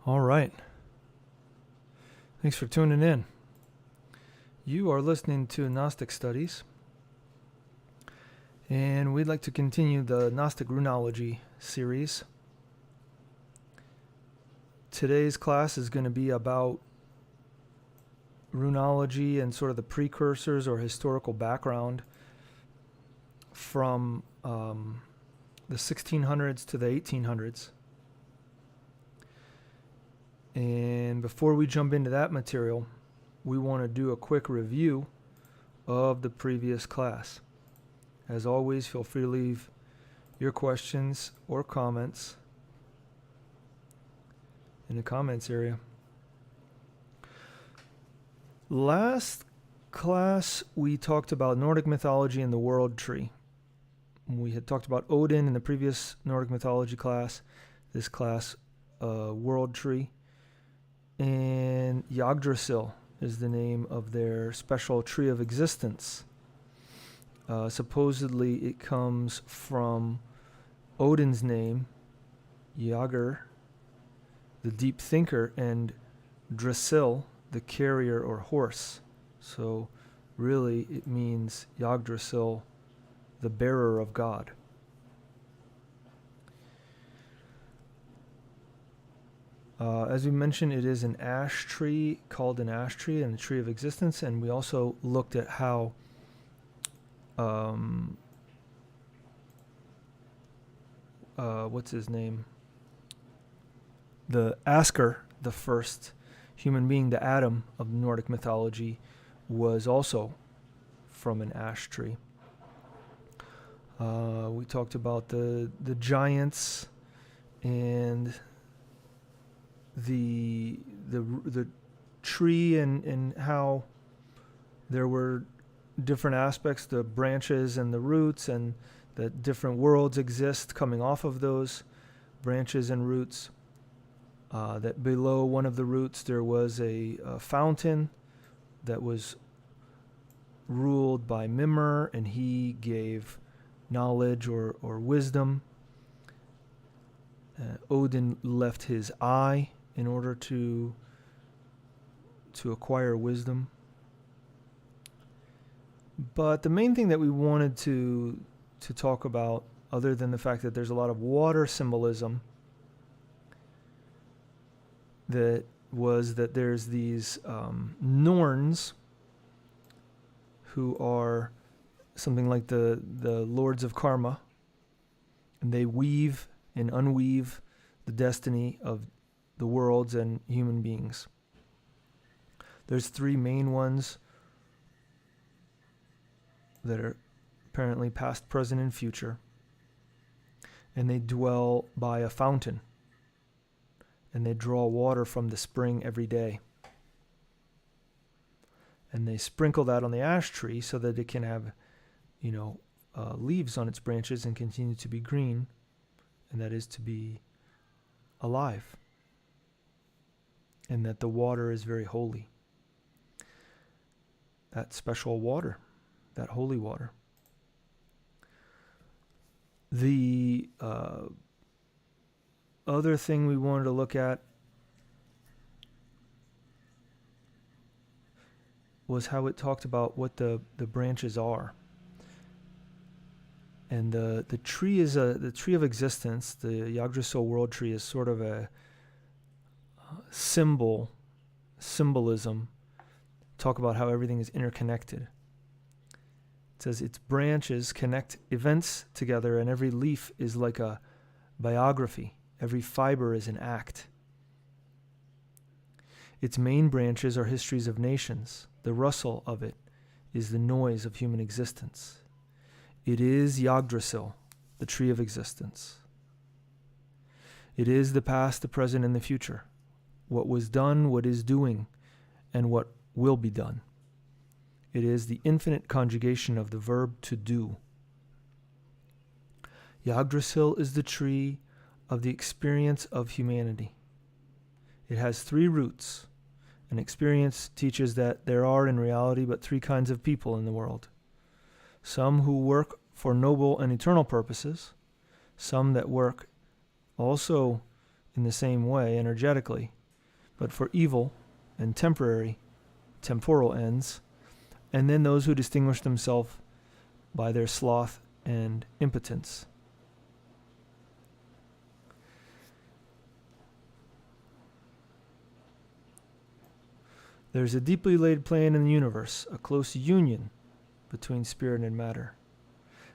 All right. Thanks for tuning in. You are listening to Gnostic Studies, and we'd like to continue the Gnostic Runology series. Today's class is going to be about Runology and sort of the precursors or historical background from the 1600s to the 1800s. And before we jump into that material, we want to do a quick review of the previous class. As always, feel free to leave your questions or comments in the comments area. Last class, we talked about Nordic mythology and the world tree. We had talked about Odin in the previous Nordic mythology class. This class, world tree. And Yggdrasil is the name of their special tree of existence. Supposedly it comes from Odin's name, Jagr, the deep thinker, and Drasil, the carrier or horse. So really it means Yggdrasil, the bearer of God. As we mentioned, it is an ash tree, called an ash tree, and the tree of existence. And we also looked at how what's his name? The Asker, the first human being, the Adam of Nordic mythology, was also from an ash tree. We talked about the giants and the tree and how there were different aspects, the branches and the roots, and that different worlds exist coming off of those branches and roots. That below one of the roots there was a fountain that was ruled by Mesmer, and he gave knowledge or wisdom. Odin left his eye in order to acquire wisdom. But the main thing that we wanted to talk about, other than the fact that there's a lot of water symbolism, that was that there's these Norns who are something like the lords of karma, and they weave and unweave the destiny of the worlds and human beings. There's three main ones that are apparently past, present, and future. And they dwell by a fountain. And they draw water from the spring every day. And they sprinkle that on the ash tree so that it can have, leaves on its branches and continue to be green. And that is to be alive. And that the water is very holy. That special water, that holy water. The other thing we wanted to look at was how it talked about what the branches are. And the tree is the tree of existence. The Yggdrasil world tree is sort of a symbolism. Talk about how everything is interconnected. It says its branches connect events together, and every leaf is like a biography. Every fiber is an act. Its main branches are histories of nations. The rustle of it is the noise of human existence. It is Yggdrasil, the tree of existence. It is the past, the present, and the future. What was done, what is doing, and what will be done. It is the infinite conjugation of the verb to do. Yggdrasil is the tree of the experience of humanity. It has three roots. And experience teaches that there are in reality but three kinds of people in the world. Some who work for noble and eternal purposes, some that work also in the same way energetically, but for evil and temporal ends, and then those who distinguish themselves by their sloth and impotence. There's a deeply laid plan in the universe, a close union between spirit and matter.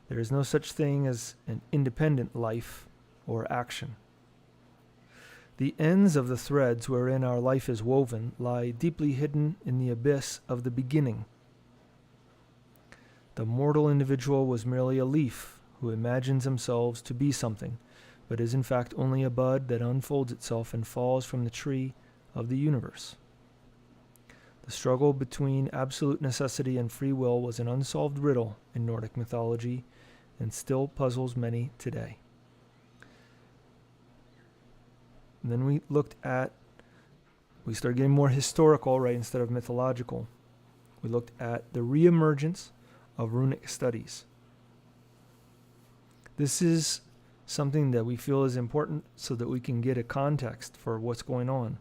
There is no such thing as an independent life or action. The ends of the threads wherein our life is woven lie deeply hidden in the abyss of the beginning. The mortal individual was merely a leaf who imagines themselves to be something, but is in fact only a bud that unfolds itself and falls from the tree of the universe. The struggle between absolute necessity and free will was an unsolved riddle in Nordic mythology and still puzzles many today. And then we started getting more historical, right, instead of mythological. We looked at the reemergence of runic studies. This is something that we feel is important so that we can get a context for what's going on.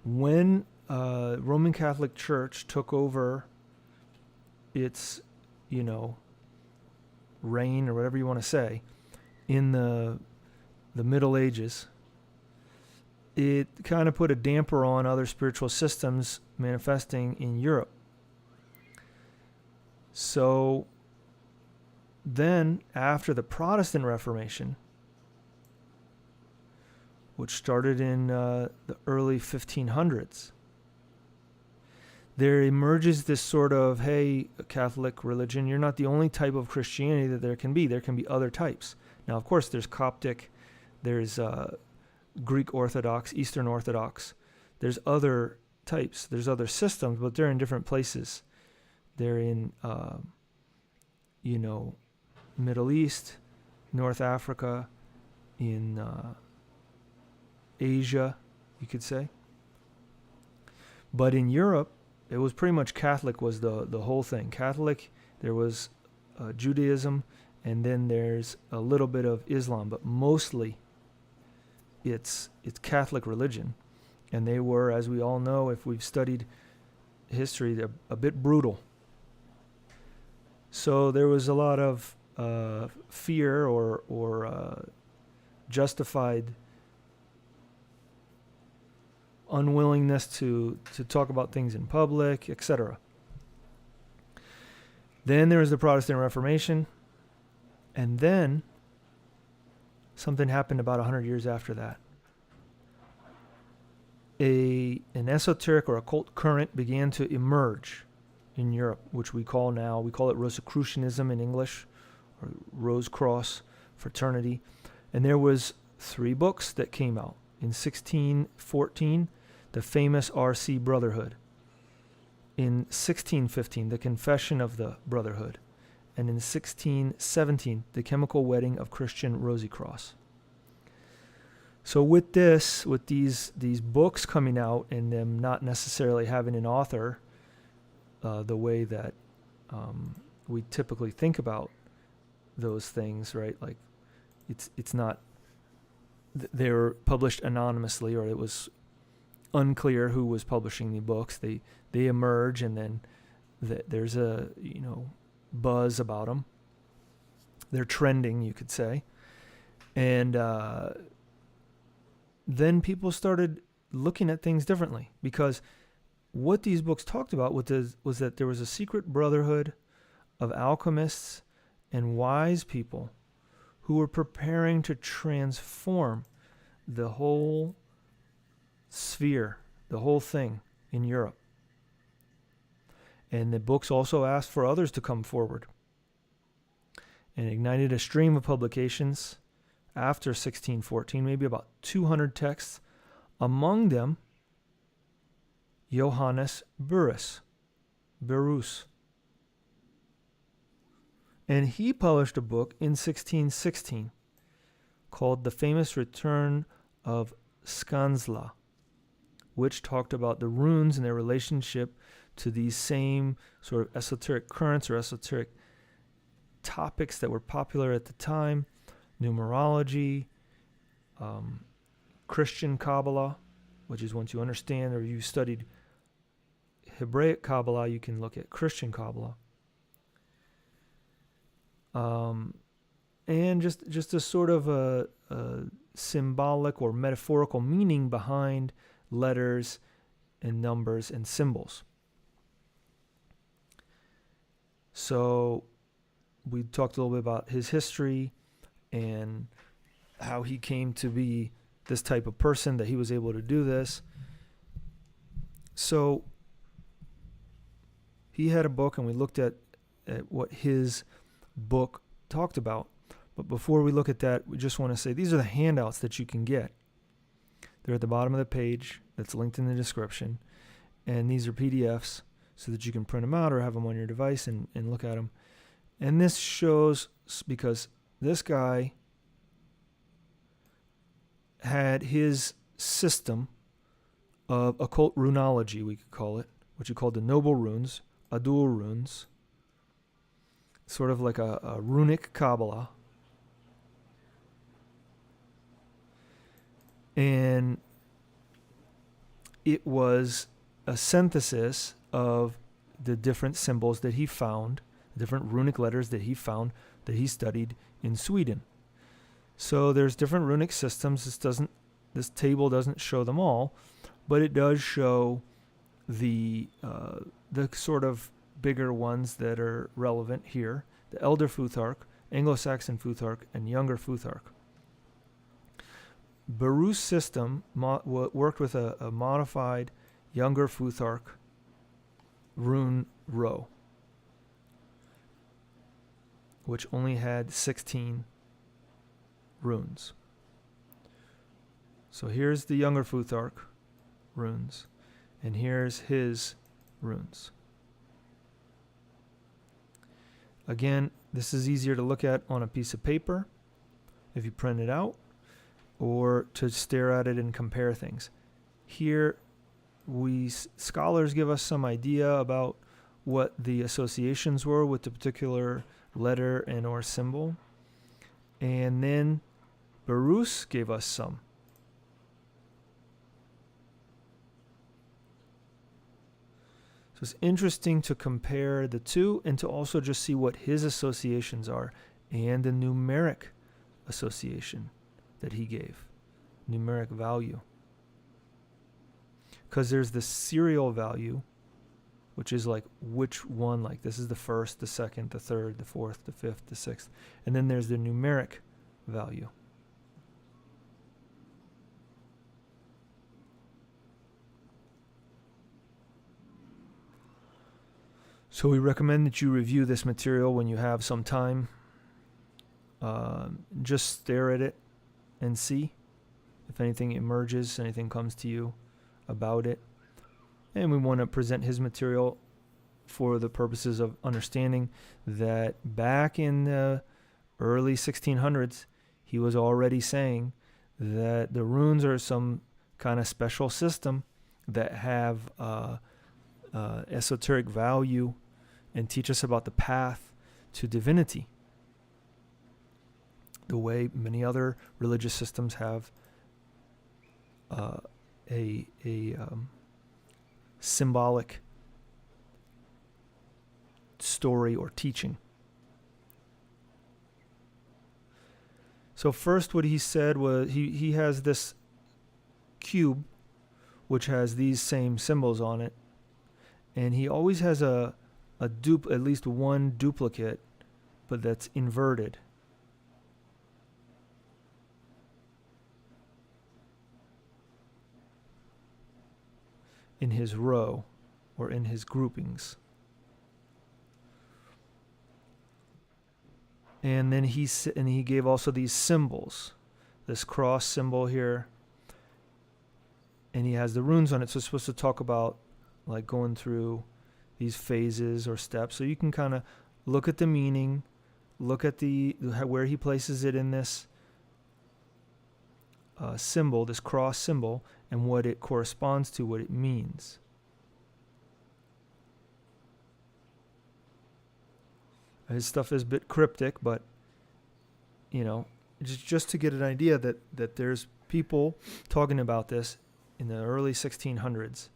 When Roman Catholic Church took over its, reign, or whatever you want to say, in the Middle Ages, it kind of put a damper on other spiritual systems manifesting in Europe. So then, after the Protestant Reformation, which started in the early 1500s, there emerges this sort of, hey, Catholic religion, you're not the only type of Christianity that there can be. There can be other types. Now, of course, there's Coptic, there's Greek Orthodox, Eastern Orthodox. There's other types. There's other systems, but they're in different places. They're in, Middle East, North Africa, in Asia, you could say. But in Europe, it was pretty much Catholic was the whole thing. Catholic, there was Judaism, and then there's a little bit of Islam, but mostly it's Catholic religion. And they were, as we all know, if we've studied history, they're a bit brutal. So there was a lot of fear or justified unwillingness to talk about things in public, etc. Then there was the Protestant Reformation, and then something happened about 100 years after that. An esoteric or occult current began to emerge in Europe, which we call it Rosicrucianism in English, or Rose Cross Fraternity. And there was 3 books that came out. In 1614, the famous R.C. Brotherhood. In 1615, the Confession of the Brotherhood. And in 1617, the Chemical Wedding of Christian Rosicross. So with these books coming out and them not necessarily having an author, the way that we typically think about those things, right? Like it's not, they were published anonymously, or it was unclear who was publishing the books. They emerge, and then there's a buzz about them. They're trending, you could say, and then people started looking at things differently, because what these books talked about was that there was a secret brotherhood of alchemists and wise people who were preparing to transform the whole sphere, the whole thing in Europe. And the books also asked for others to come forward, and ignited a stream of publications after 1614, maybe about 200 texts, among them Johannes Burrus. And he published a book in 1616 called The Famous Return of Skanzla, which talked about the runes and their relationship to these same sort of esoteric currents or esoteric topics that were popular at the time, numerology, Christian Kabbalah, which is once you understand or you studied Hebraic Kabbalah, you can look at Christian Kabbalah. And just a sort of a symbolic or metaphorical meaning behind letters and numbers and symbols. So we talked a little bit about his history and how he came to be this type of person, that he was able to do this. So he had a book, and we looked at what his book talked about. But before we look at that, we just want to say these are the handouts that you can get. They're at the bottom of the page. That's linked in the description. And these are PDFs so that you can print them out or have them on your device and look at them. And this shows, because this guy had his system of occult runology, we could call it, which he called the noble runes, Adul runes, sort of like a runic Kabbalah. And it was a synthesis of the different symbols that he found, different runic letters that he found, that he studied in Sweden. So there's different runic systems. This table doesn't show them all, but it does show the sort of bigger ones that are relevant here: the Elder Futhark, Anglo-Saxon Futhark, and Younger Futhark. Baruch's system worked with a modified Younger Futhark rune row, which only had 16 runes. So here's the Younger Futhark runes, and here's his runes. Again, this is easier to look at on a piece of paper if you print it out, or to stare at it and compare things. Here, scholars give us some idea about what the associations were with the particular letter and or symbol. And then Baruch gave us some. So it's interesting to compare the two and to also just see what his associations are and the numeric association that he gave, numeric value. Because there's the serial value, which is like which one, like this is the first, the second, the third, the fourth, the fifth, the sixth. And then there's the numeric value. So we recommend that you review this material when you have some time. Just stare at it and see if anything emerges, anything comes to you about it. And we want to present his material for the purposes of understanding that back in the early 1600s, he was already saying that the runes are some kind of special system that have esoteric value and teach us about the path to divinity, the way many other religious systems have a symbolic story or teaching. So first what he said was he has this cube which has these same symbols on it, and he always has at least one duplicate, but that's inverted. In his row or in his groupings. And then he gave also these symbols, this cross symbol here, and he has the runes on it. So it's supposed to talk about like going through these phases or steps. So you can kind of look at the meaning, look at where he places it in this symbol, this cross symbol, and what it corresponds to, what it means. His stuff is a bit cryptic, but, just to get an idea that there's people talking about this in the early 1600s,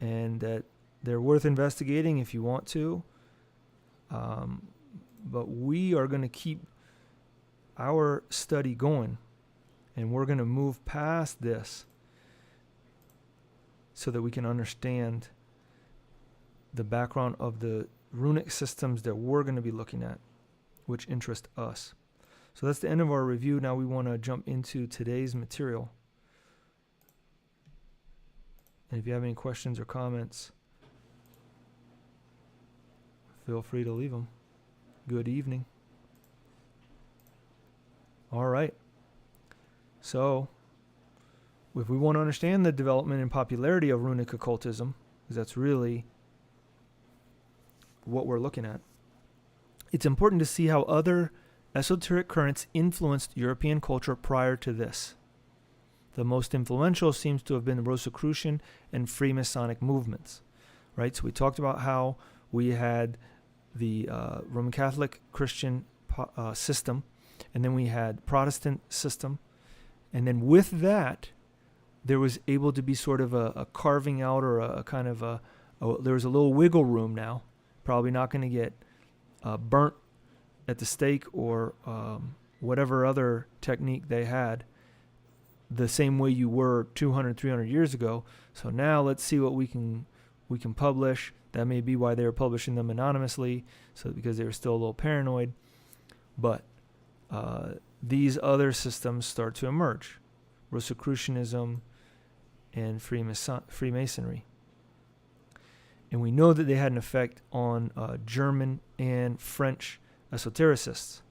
and that they're worth investigating if you want to. But we are going to keep our study going, and we're going to move past this so that we can understand the background of the runic systems that we're going to be looking at, which interest us. So that's the end of our review. Now we want to jump into today's material. And if you have any questions or comments, feel free to leave them. Good evening. All right. So, if we want to understand the development and popularity of runic occultism, because that's really what we're looking at, it's important to see how other esoteric currents influenced European culture prior to this. The most influential seems to have been the Rosicrucian and Freemasonic movements, right? So we talked about how we had the Roman Catholic Christian system, and then we had Protestant system, and then with that, there was able to be sort of a carving out, or a kind of there was a little wiggle room now. Probably not going to get burnt at the stake, or whatever other technique they had, the same way you were 200, 300 years ago. So now let's see what we can publish. That may be why they were publishing them anonymously, so because they were still a little paranoid. But these other systems start to emerge: Rosicrucianism and Freemasonry. And we know that they had an effect on German and French esotericists,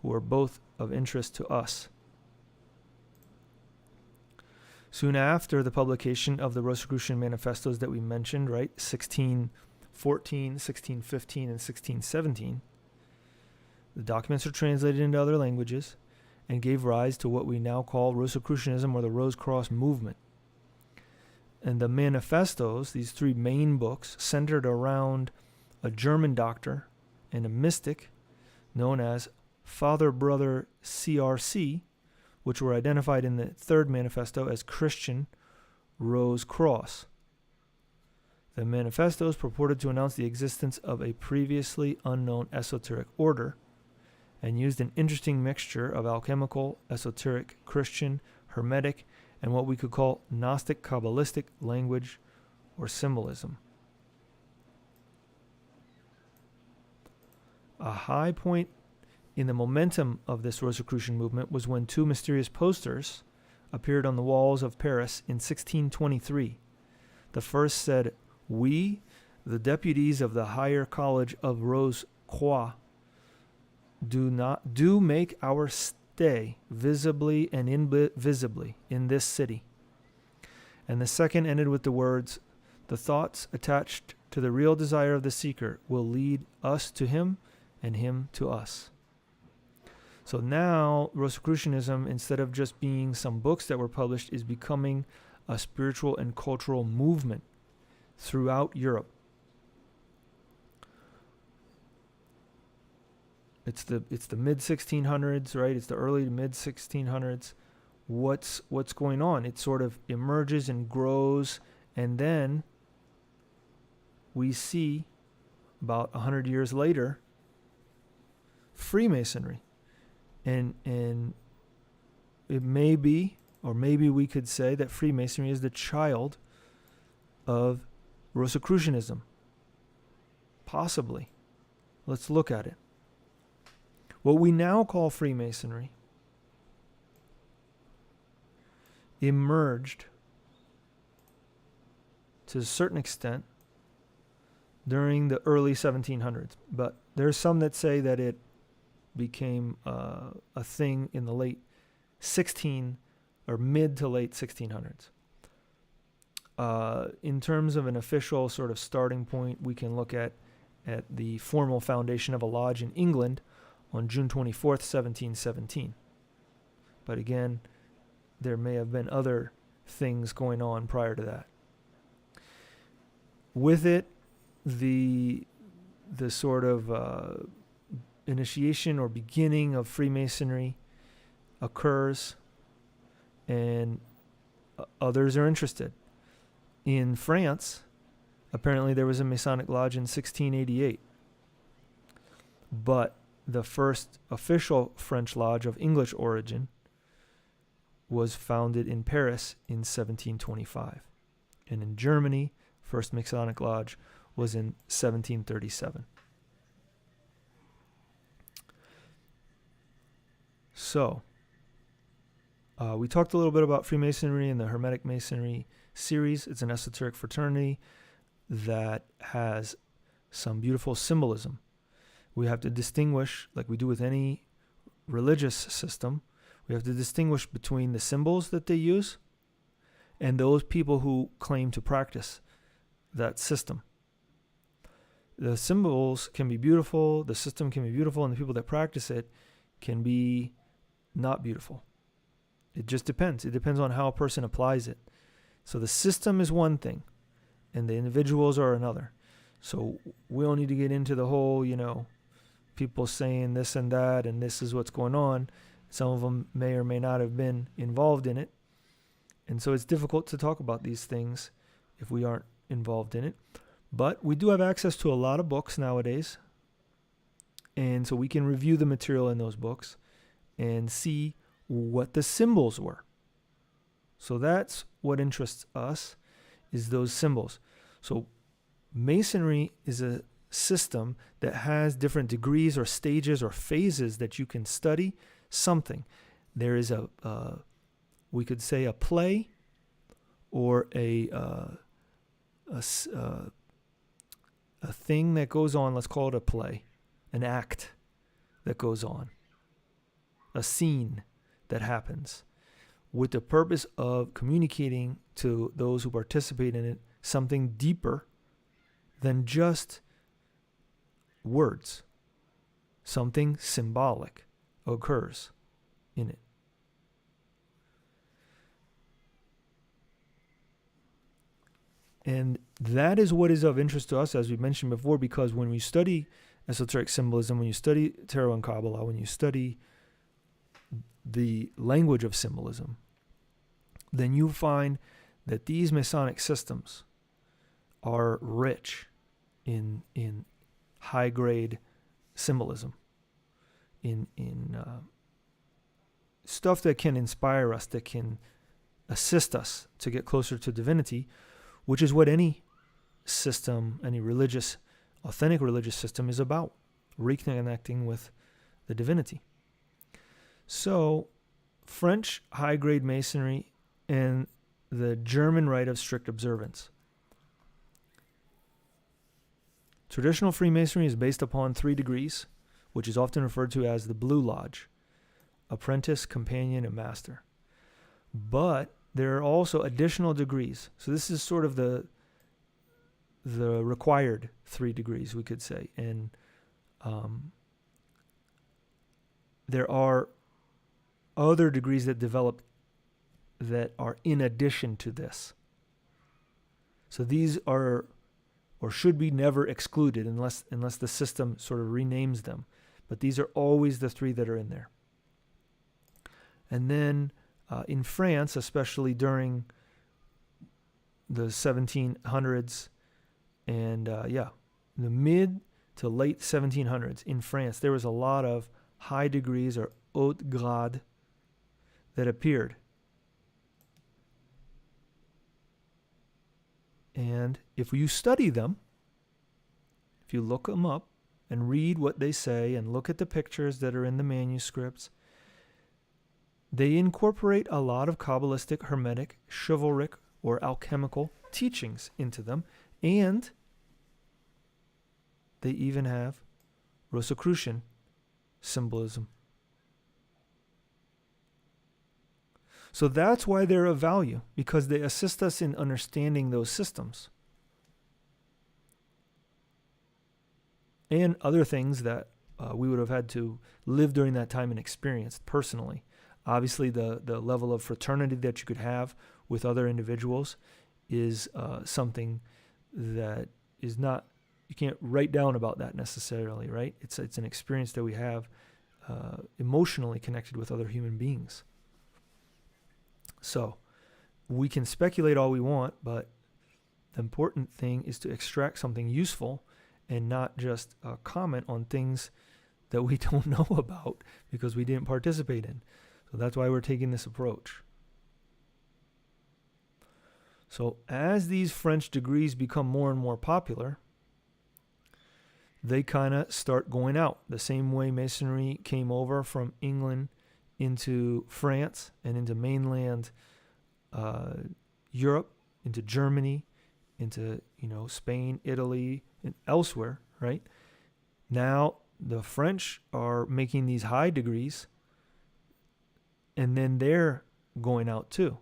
who are both of interest to us. Soon after the publication of the Rosicrucian manifestos that we mentioned, right, 1614, 1615, and 1617, the documents are translated into other languages and gave rise to what we now call Rosicrucianism, or the Rose Cross movement. And the manifestos, these three main books, centered around a German doctor and a mystic known as Father Brother CRC, which were identified in the third manifesto as Christian Rose Cross. The manifestos purported to announce the existence of a previously unknown esoteric order, and used an interesting mixture of alchemical, esoteric, Christian, Hermetic, and what we could call Gnostic Kabbalistic language or symbolism. A high point in the momentum of this Rosicrucian movement was when two mysterious posters appeared on the walls of Paris in 1623. The first said, "We, the deputies of the Higher College of Rose Croix, do make our stay visibly and invisibly in this city." And the second ended with the words, "The thoughts attached to the real desire of the seeker will lead us to him and him to us." So now Rosicrucianism, instead of just being some books that were published, is becoming a spiritual and cultural movement throughout Europe. It's the mid 1600s, right? It's the early to mid 1600s. What's going on? It sort of emerges and grows, and then we see about 100 years later Freemasonry. And it may be, or maybe we could say, that Freemasonry is the child of Rosicrucianism. Possibly. Let's look at it. What we now call Freemasonry emerged to a certain extent during the early 1700s. But there's some that say that it became a thing in the late mid to late 1600s. In terms of an official sort of starting point, we can look at the formal foundation of a lodge in England on June 24th, 1717. But again, there may have been other things going on prior to that. With it, the sort of initiation or beginning of Freemasonry occurs, and others are interested. In France, apparently there was a Masonic lodge in 1688, but the first official French lodge of English origin was founded in Paris in 1725. And in Germany, first Masonic lodge was in 1737. So, we talked a little bit about Freemasonry and the Hermetic Masonry series. It's an esoteric fraternity that has some beautiful symbolism. We have to distinguish, like we do with any religious system, we have to distinguish between the symbols that they use and those people who claim to practice that system. The symbols can be beautiful, the system can be beautiful, and the people that practice it can be not beautiful. It just depends. It depends on how a person applies it. So the system is one thing, and the individuals are another. So we don't need to get into the whole, people saying this and that, and this is what's going on. Some of them may or may not have been involved in it. And so it's difficult to talk about these things if we aren't involved in it. But we do have access to a lot of books nowadays. And so we can review the material in those books and see what the symbols were. So that's what interests us, is those symbols. So Masonry is a system that has different degrees or stages or phases that you can study something. There is we could say a play or a thing that goes on. Let's call it a play, an act that goes on, a scene that happens with the purpose of communicating to those who participate in it something deeper than just words. Something symbolic occurs in it. And that is what is of interest to us, as we mentioned before, because when we study esoteric symbolism, when you study Tarot and Kabbalah, when you study the language of symbolism, then you find that these Masonic systems are rich in high-grade symbolism, in stuff that can inspire us, that can assist us to get closer to divinity, which is what any system, any religious, authentic religious system is about, reconnecting with the divinity. So, French high-grade Masonry and the German Rite of strict observance. Traditional Freemasonry is based upon 3 degrees, which is often referred to as the Blue Lodge: apprentice, companion, and master. But there are also additional degrees. So this is sort of the required 3 degrees, we could say. And there are other degrees that develop that are in addition to this. So these are, or should be, never excluded unless the system sort of renames them. But these are always the 3 that are in there. And then in France, especially during the 1700s and the mid to late 1700s in France, there was a lot of high degrees or haute grade that appeared. And if you study them, if you look them up and read what they say and look at the pictures that are in the manuscripts, they incorporate a lot of Kabbalistic, Hermetic, chivalric, or alchemical teachings into them, and they even have Rosicrucian symbolism. So that's why they're of value, because they assist us in understanding those systems. And other things that we would have had to live during that time and experience personally. Obviously, the level of fraternity that you could have with other individuals is something that is not, you can't write down about that necessarily, right? It's an experience that we have emotionally connected with other human beings. So we can speculate all we want, but the important thing is to extract something useful and not just comment on things that we don't know about because we didn't participate in. So that's why we're taking this approach. So as these French degrees become more and more popular, they kind of start going out. The same way Masonry came over from England into France and into mainland Europe, into Germany, into Spain, Italy, and elsewhere, right? Now the French are making these high degrees, and then they're going out too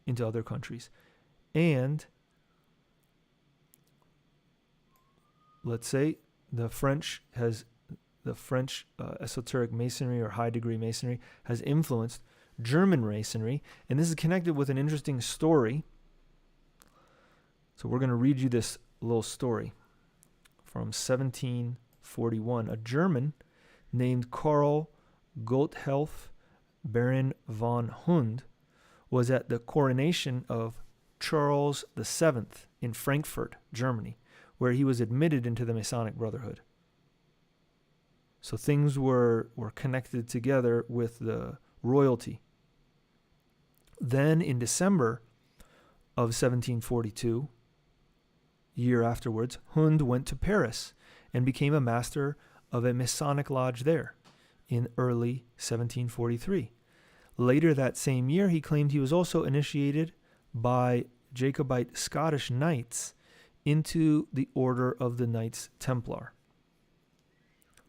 into other countries. And let's say the French esoteric masonry or high degree masonry has influenced German masonry, and this is connected with an interesting story. So we're going to read you this little story from 1741. A German named Karl Gotthelf Baron von Hund was at the coronation of Charles VII in Frankfurt, Germany, where he was admitted into the Masonic Brotherhood. So things were connected together with the royalty. Then in December of 1742, year afterwards, Hund went to Paris and became a master of a Masonic lodge there in early 1743. Later that same year, he claimed he was also initiated by Jacobite Scottish knights into the Order of the Knights Templar.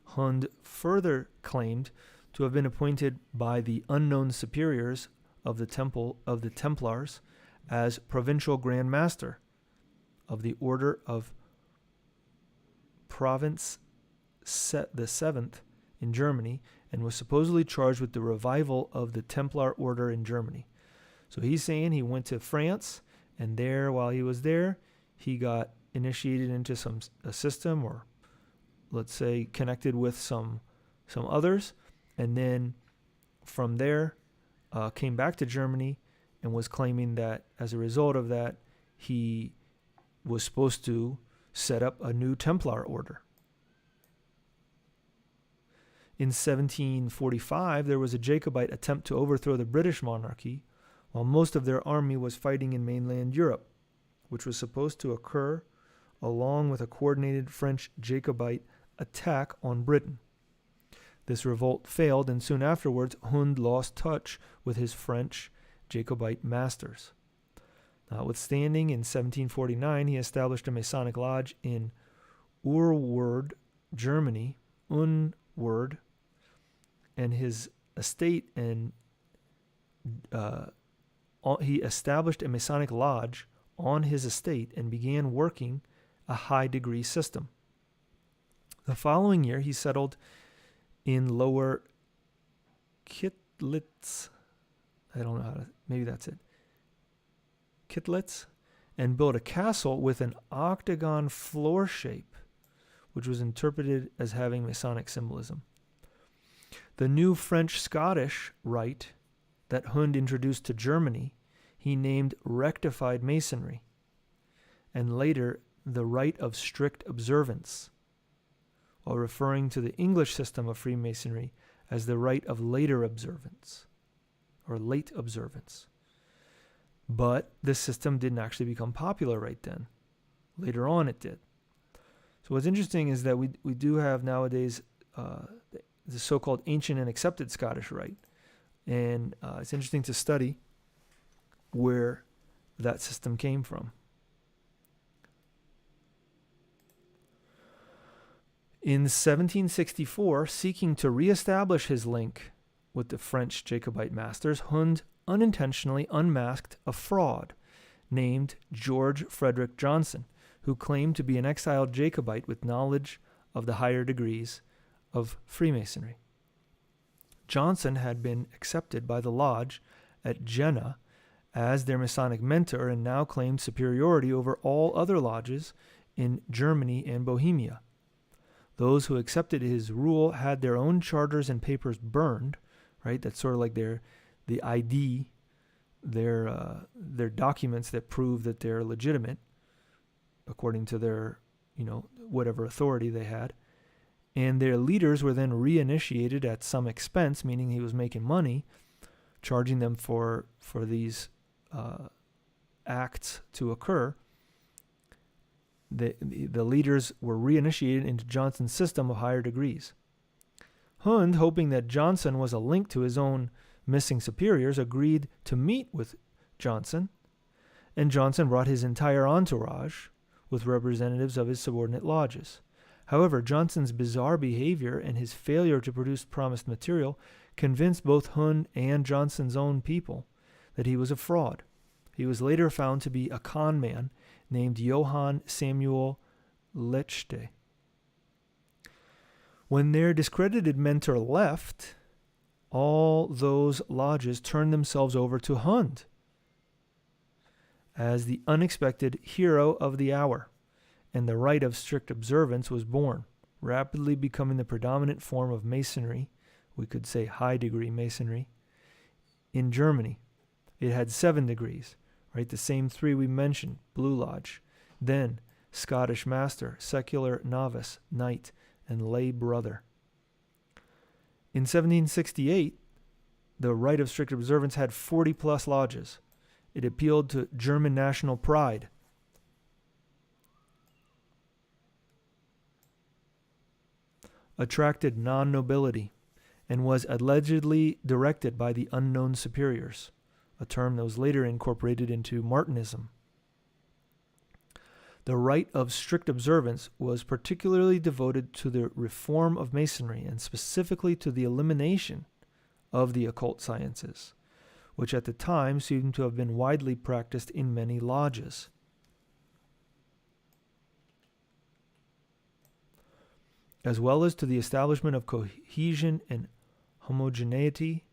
Hund further claimed to have been appointed by the unknown superiors of the Temple of the Templars as Provincial Grand Master of the Order of Province the Seventh in Germany, and was supposedly charged with the revival of the Templar order in Germany. So he's saying he went to France, and there, while he was there, he got initiated into a system, or let's say connected with some others, and then from there came back to Germany and was claiming that as a result of that, he was supposed to set up a new Templar order. In 1745, there was a Jacobite attempt to overthrow the British monarchy, while most of their army was fighting in mainland Europe, which was supposed to occur along with a coordinated French Jacobite attack on Britain. This revolt failed, and soon afterwards, Hund lost touch with his French Jacobite masters. Notwithstanding, in 1749, he established a Masonic lodge in Urwerd, Germany, Unwerd, and his estate, and he established a Masonic lodge on his estate and began working a high degree system. The following year, he settled in Lower Kittlitz. I don't know how to, maybe that's it. Kittlitz, and built a castle with an octagon floor shape, which was interpreted as having Masonic symbolism. The new French-Scottish Rite that Hund introduced to Germany, he named Rectified Masonry, and later the Rite of Strict Observance, while referring to the English system of Freemasonry as the Rite of Later Observance, or Late Observance. But this system didn't actually become popular right then. Later on it did. So what's interesting is that we do have nowadays the so-called ancient and accepted Scottish Rite. And it's interesting to study where that system came from. In 1764, seeking to reestablish his link with the French Jacobite masters, Hund unintentionally unmasked a fraud named George Frederick Johnson, who claimed to be an exiled Jacobite with knowledge of the higher degrees of Freemasonry. Johnson had been accepted by the lodge at Jena as their Masonic mentor and now claimed superiority over all other lodges in Germany and Bohemia. Those who accepted his rule had their own charters and papers burned, right? That's sort of like the ID, their documents that prove that they're legitimate according to their, whatever authority they had. And their leaders were then reinitiated at some expense, meaning he was making money, charging them for these acts to occur. The leaders were reinitiated into Johnson's system of higher degrees. Hund, hoping that Johnson was a link to his own missing superiors, agreed to meet with Johnson, and Johnson brought his entire entourage with representatives of his subordinate lodges. However, Johnson's bizarre behavior and his failure to produce promised material convinced both Hund and Johnson's own people that he was a fraud. He was later found to be a con man named Johann Samuel Lechte. When their discredited mentor left, all those lodges turned themselves over to Hund as the unexpected hero of the hour, and the Rite of strict observance was born, rapidly becoming the predominant form of Masonry, we could say high-degree Masonry, in Germany. It had 7 degrees, right? The same 3 we mentioned, Blue Lodge, then Scottish Master, Secular Novice, Knight, and Lay Brother. In 1768, the Rite of strict observance had 40-plus lodges. It appealed to German national pride. Attracted non-nobility, and was allegedly directed by the unknown superiors, a term that was later incorporated into Martinism. The Rite of strict observance was particularly devoted to the reform of Masonry, and specifically to the elimination of the occult sciences, which at the time seemed to have been widely practiced in many lodges. As well as to the establishment of cohesion and homogeneity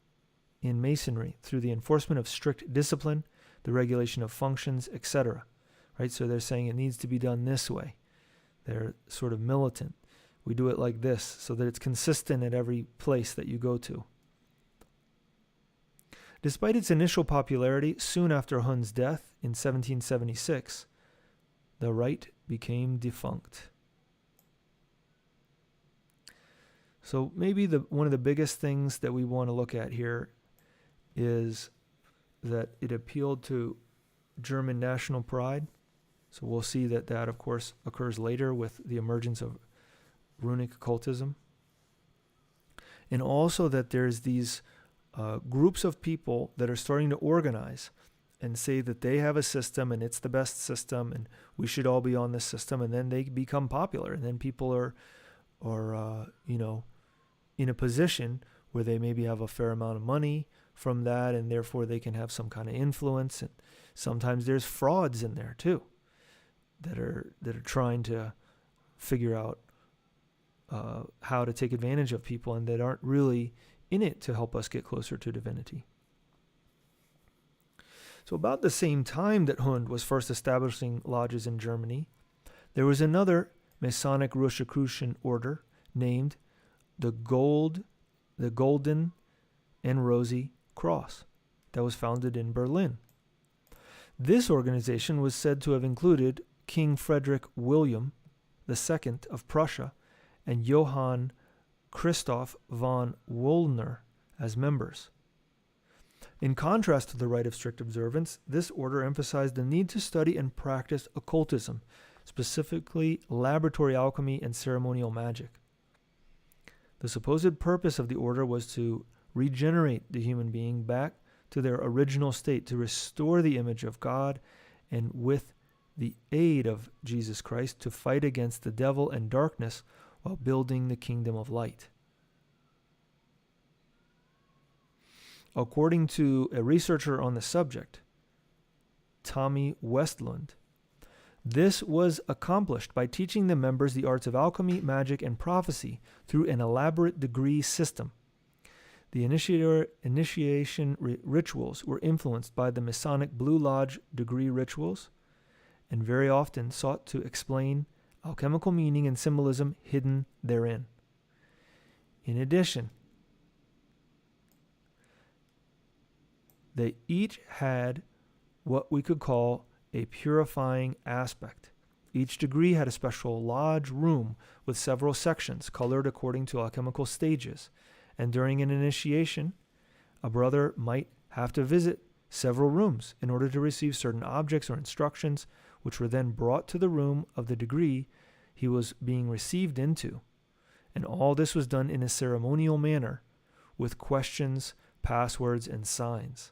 in Masonry through the enforcement of strict discipline, the regulation of functions, etc. Right? So they're saying it needs to be done this way. They're sort of militant. We do it like this so that it's consistent at every place that you go to. Despite its initial popularity, soon after Hund's death in 1776, the Rite became defunct. So maybe one of the biggest things that we want to look at here is that it appealed to German national pride. So we'll see that, of course, occurs later with the emergence of runic occultism. And also that there's these groups of people that are starting to organize and say that they have a system and it's the best system and we should all be on this system, and then they become popular, and then people are in a position where they maybe have a fair amount of money from that, and therefore they can have some kind of influence. And sometimes there's frauds in there too that are trying to figure out how to take advantage of people, and that aren't really in it to help us get closer to divinity. So about the same time that Hund was first establishing lodges in Germany, there was another Masonic Rosicrucian order named the Golden and Rosy Cross that was founded in Berlin. This organization was said to have included King Frederick William II of Prussia and Johann Christoph von Wollner as members. In contrast to the Rite of strict observance, this order emphasized the need to study and practice occultism, specifically laboratory alchemy and ceremonial magic. The supposed purpose of the order was to regenerate the human being back to their original state, to restore the image of God, and with the aid of Jesus Christ, to fight against the devil and darkness while building the kingdom of light. According to a researcher on the subject, Tommy Westlund, this was accomplished by teaching the members the arts of alchemy, magic, and prophecy through an elaborate degree system. The initiation rituals were influenced by the Masonic Blue Lodge degree rituals, and very often sought to explain alchemical meaning and symbolism hidden therein. In addition, they each had what we could call a purifying aspect. Each degree had a special lodge room with several sections colored according to alchemical stages, and during an initiation, a brother might have to visit several rooms in order to receive certain objects or instructions, which were then brought to the room of the degree he was being received into. And all this was done in a ceremonial manner, with questions, passwords, and signs.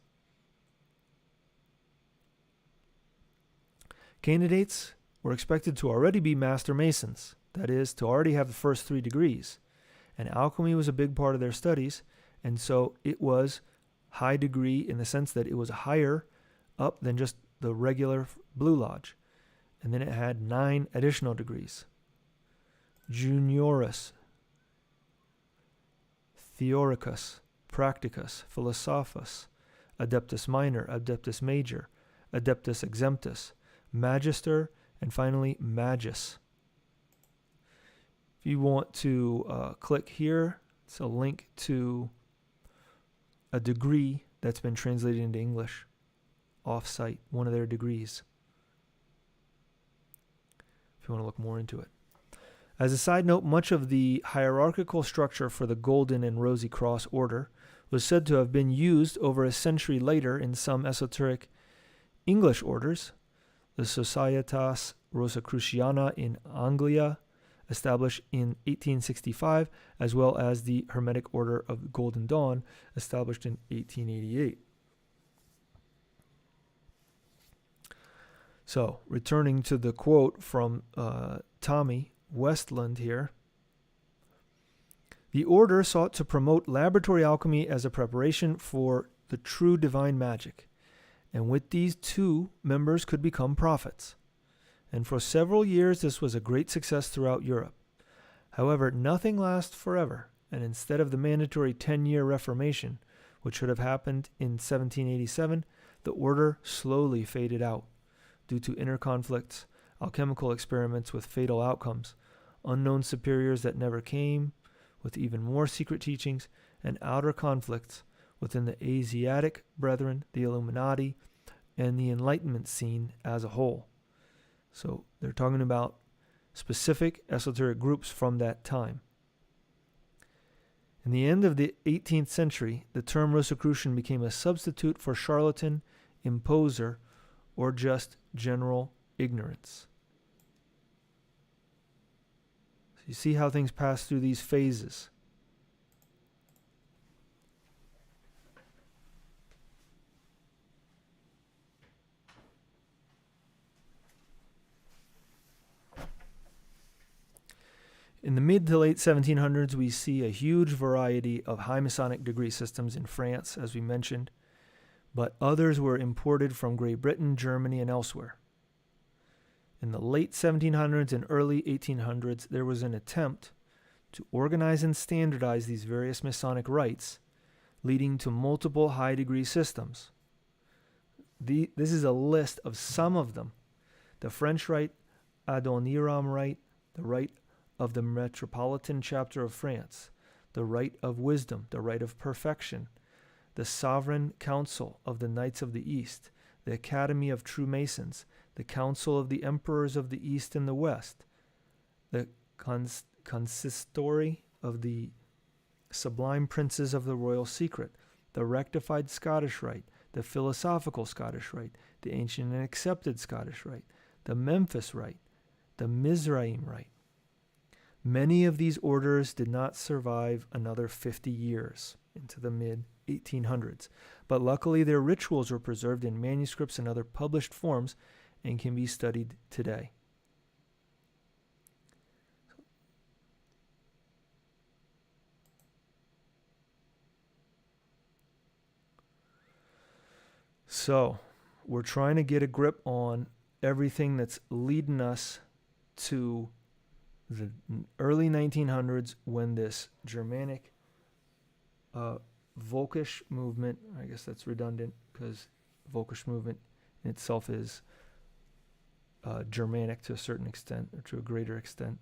Candidates were expected to already be Master Masons, that is, to already have the first 3 degrees. And alchemy was a big part of their studies, and so it was high degree in the sense that it was higher up than just the regular Blue Lodge. And then it had 9 additional degrees. Junioris, Theoricus, Practicus, Philosophus, Adeptus Minor, Adeptus Major, Adeptus Exemptus, Magister, and finally Magus. If you want to click here, it's a link to a degree that's been translated into English off-site, one of their degrees, if you want to look more into it. As a side note, much of the hierarchical structure for the Golden and Rosy Cross order was said to have been used over a century later in some esoteric English orders. The Societas Rosicruciana in Anglia, established in 1865, as well as the Hermetic Order of the Golden Dawn, established in 1888. So, returning to the quote from Tommy Westland here, the order sought to promote laboratory alchemy as a preparation for the true divine magic, and with these 2 members could become prophets. And for several years this was a great success throughout Europe. However, nothing lasts forever, and instead of the mandatory 10-year Reformation, which should have happened in 1787, the order slowly faded out due to inner conflicts, alchemical experiments with fatal outcomes, unknown superiors that never came, with even more secret teachings, and outer conflicts within the Asiatic Brethren, the Illuminati, and the Enlightenment scene as a whole. So they're talking about specific esoteric groups from that time. In the end of the 18th century, the term Rosicrucian became a substitute for charlatan, imposer, or just general ignorance. So you see how things pass through these phases. In the mid to late 1700s, we see a huge variety of high Masonic degree systems in France, as we mentioned, but others were imported from Great Britain, Germany, and elsewhere. In the late 1700s and early 1800s, there was an attempt to organize and standardize these various Masonic rites, leading to multiple high degree systems. This is a list of some of them. The French Rite, Adoniram Rite, the Rite of the Metropolitan Chapter of France, the Rite of Wisdom, the Rite of Perfection, the Sovereign Council of the Knights of the East, the Academy of True Masons, the Council of the Emperors of the East and the West, the Consistory of the Sublime Princes of the Royal Secret, the Rectified Scottish Rite, the Philosophical Scottish Rite, the Ancient and Accepted Scottish Rite, the Memphis Rite, the Mizraim Rite. Many of these orders did not survive another 50 years into the mid-1800s, but luckily their rituals were preserved in manuscripts and other published forms and can be studied today. So, we're trying to get a grip on everything that's leading us to the early 1900s, when this Germanic Volkish movement, I guess that's redundant because Volkish movement in itself is Germanic to a certain extent, or to a greater extent,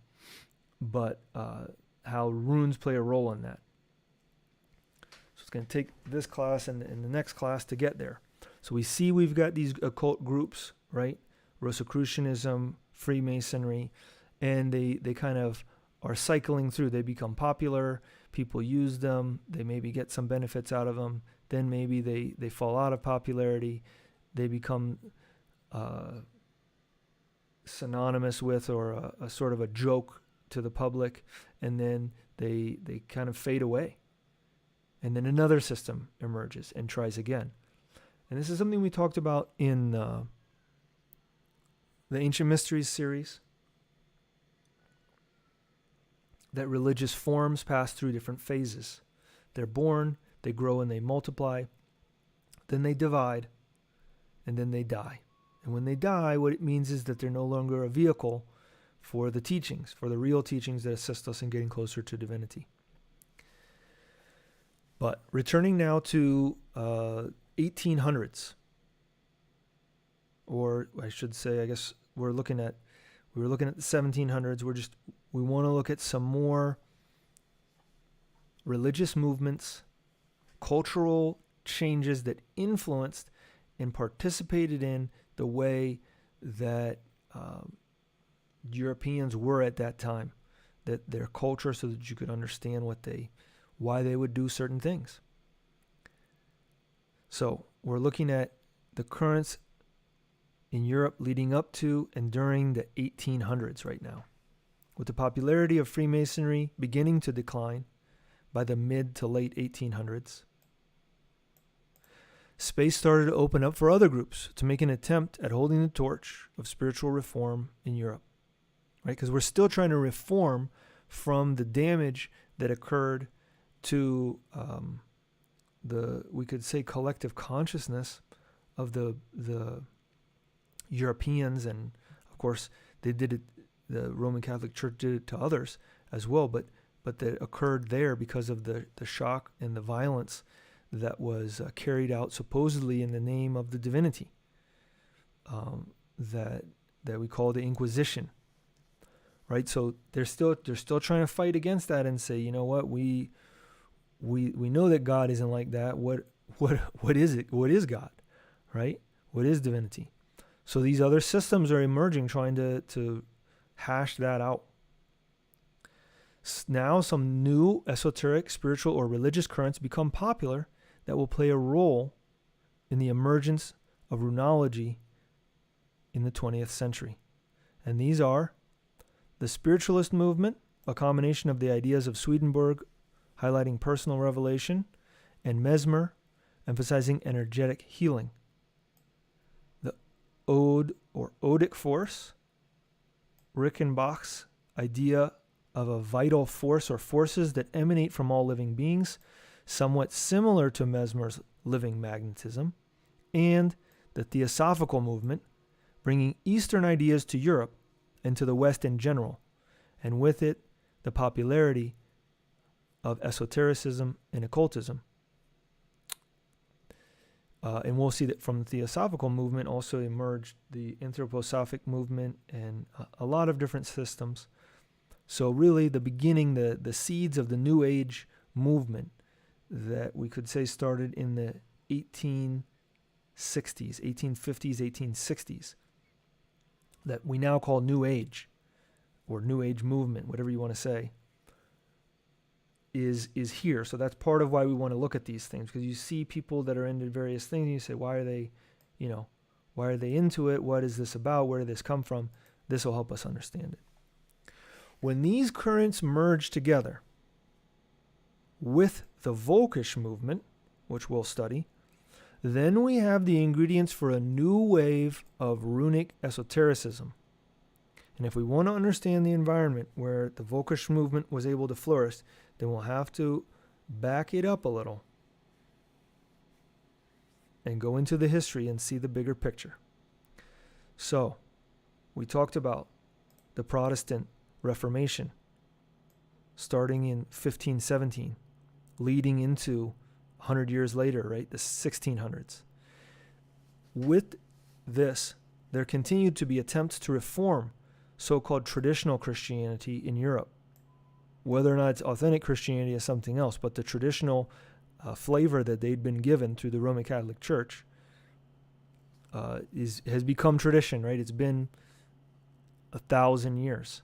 but how runes play a role in that. So it's going to take this class and the next class to get there. So we see we've got these occult groups, right? Rosicrucianism, Freemasonry, and they kind of are cycling through. They become popular, people use them, they maybe get some benefits out of them, then maybe they fall out of popularity, they become synonymous with, or a sort of a joke to the public, and then they kind of fade away. And then another system emerges and tries again. And this is something we talked about in the Ancient Mysteries series, that religious forms pass through different phases. They're born, they grow and they multiply, then they divide, and then they die. And when they die, what it means is that they're no longer a vehicle for the teachings, for the real teachings that assist us in getting closer to divinity. But returning now to 1800s, or I should say, I guess we were looking at the 1700s. We want to look at some more religious movements, cultural changes that influenced and participated in the way that Europeans were at that time, that their culture, so that you could understand why they would do certain things. So we're looking at the currents in Europe leading up to and during the 1800s right now, with the popularity of Freemasonry beginning to decline by the mid to late 1800s. Space started to open up for other groups to make an attempt at holding the torch of spiritual reform in Europe, right? Because we're still trying to reform from the damage that occurred to we could say, collective consciousness of the Europeans, and of course they did it. The Roman Catholic Church did it to others as well, but that occurred there because of the shock and the violence that was carried out supposedly in the name of the divinity that we call the Inquisition, right? So they're still trying to fight against that and say, you know what, we know that God isn't like that. What is it? What is God, right? What is divinity? So these other systems are emerging, trying to hash that out. Now some new esoteric, spiritual, or religious currents become popular that will play a role in the emergence of Runology in the 20th century. And these are the Spiritualist movement, a combination of the ideas of Swedenborg, highlighting personal revelation, and Mesmer, emphasizing energetic healing. The Odic force, Reichenbach's idea of a vital force or forces that emanate from all living beings, somewhat similar to Mesmer's living magnetism, and the Theosophical movement, bringing Eastern ideas to Europe and to the West in general, and with it, the popularity of esotericism and occultism. And we'll see that from the Theosophical movement also emerged the Anthroposophic movement and a lot of different systems. So really the beginning, the seeds of the New Age movement that we could say started in the 1850s, 1860s, that we now call New Age, or New Age movement, whatever you want to say, is here. So that's part of why we want to look at these things, because you see people that are into various things and you say, why are they into it? What is this about? Where did this come from? This will help us understand it. When these currents merge together with the Volkisch movement, which we'll study, then we have the ingredients for a new wave of runic esotericism. And if we want to understand the environment where the Volkisch movement was able to flourish, then we'll have to back it up a little and go into the history and see the bigger picture. So, we talked about the Protestant Reformation starting in 1517, leading into 100 years later, right, the 1600s. With this there continued to be attempts to reform so-called traditional Christianity in Europe. Whether or not it's authentic Christianity is something else, but the traditional flavor that they'd been given through the Roman Catholic Church has become tradition, right? It's been 1,000 years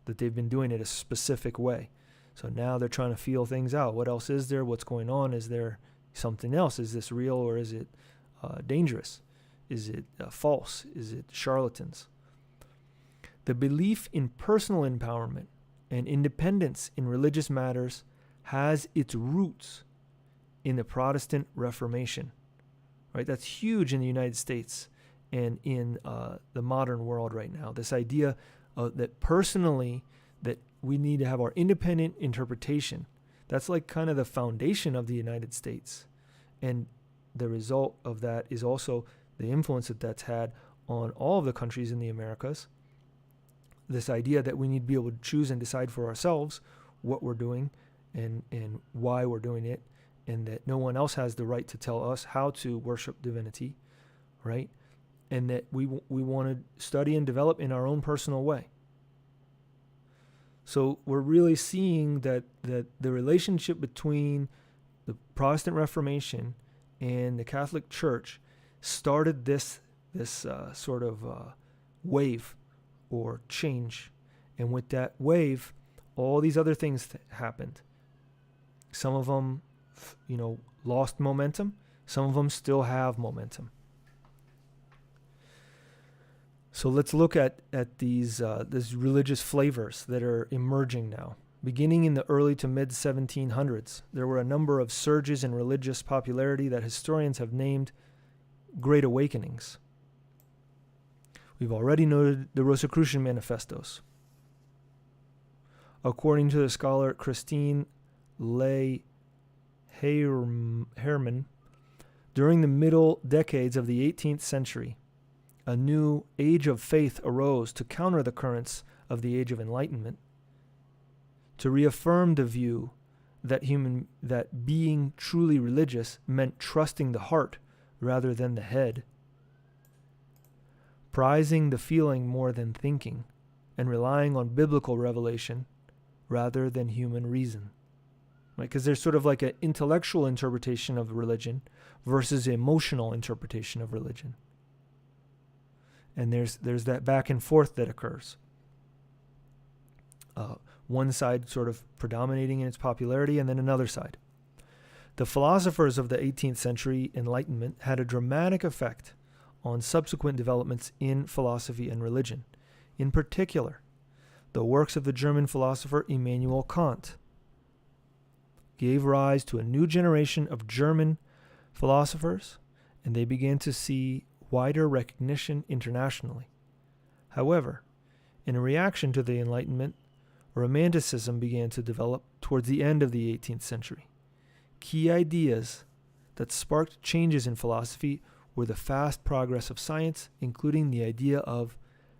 that they've been doing it a specific way. So now they're trying to feel things out. What else is there? What's going on? Is there something else? Is this real, or is it dangerous? Is it false? Is it charlatans? The belief in personal empowerment and independence in religious matters has its roots in the Protestant Reformation, right? That's huge in the United States and in the modern world right now. This idea that personally, that we need to have our independent interpretation. That's like kind of the foundation of the United States. And the result of that is also the influence that that's had on all of the countries in the Americas. This idea that we need to be able to choose and decide for ourselves what we're doing and why we're doing it, and that no one else has the right to tell us how to worship divinity, right? And that we want to study and develop in our own personal way. So we're really seeing that the relationship between the Protestant Reformation and the Catholic Church started this sort of wave or change. And with that wave, all these other things happened. Some of them, lost momentum. Some of them still have momentum. So let's look at these religious flavors that are emerging now. Beginning in the early to mid 1700s, there were a number of surges in religious popularity that historians have named Great Awakenings. We've already noted the Rosicrucian manifestos. According to the scholar Christine Lay Herman, during the middle decades of the 18th century, a new age of faith arose to counter the currents of the Age of Enlightenment, to reaffirm the view that being truly religious meant trusting the heart rather than the head, prizing the feeling more than thinking, and relying on biblical revelation rather than human reason. Right? Because there's sort of like an intellectual interpretation of religion versus an emotional interpretation of religion. And there's that back and forth that occurs. One side sort of predominating in its popularity, and then another side. The philosophers of the 18th century Enlightenment had a dramatic effect on subsequent developments in philosophy and religion. In particular, the works of the German philosopher Immanuel Kant gave rise to a new generation of German philosophers, and they began to see wider recognition internationally. However, in a reaction to the Enlightenment, Romanticism began to develop towards the end of the 18th century. Key ideas that sparked changes in philosophy were the fast progress of science, including the idea of